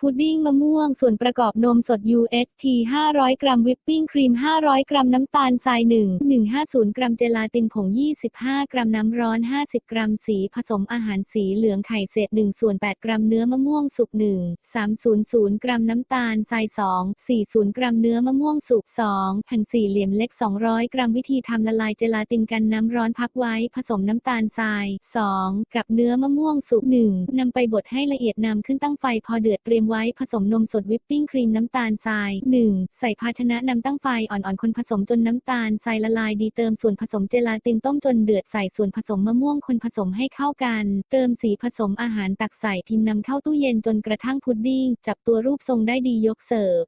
พุดดิ้งมะม่วงส่วนประกอบนมสด UHT 500 กรัมวิปปิ้งครีม500 กรัมน้ำตาลทราย1,150 กรัมเจลาตินผง25 กรัมน้ำร้อน50 กรัมสีผสมอาหารสีเหลืองไข่เศษ1/8 กรัมเนื้อมะม่วงสุก1,300 กรัมน้ำตาลทราย2,40 กรัมเนื้อมะม่วงสุก2แผ่นสี่เหลี่ยมเล็ก200 กรัมวิธีทำละลายเจลาตินกันน้ำร้อนพักไว้ผสมน้ำตาลทราย2กับเนื้อมะม่วงสุก1นำไปบดให้ละเอียดนำขึ้นตั้งไฟพอเดือดเตรียมไว้ผสมนมสดวิปปิ้งครีมน้ำตาลทราย1ใส่ภาชนะนำตั้งไฟอ่อนๆคนผสมจนน้ำตาลทรายละลายดีเติมส่วนผสมเจลาตินต้มจนเดือดใส่ส่วนผสมมะม่วงคนผสมให้เข้ากันเติมสีผสมอาหารตักใส่พิมพ์นำเข้าตู้เย็นจนกระทั่งพุดดิ้งจับตัวรูปทรงได้ดียกเสิร์ฟ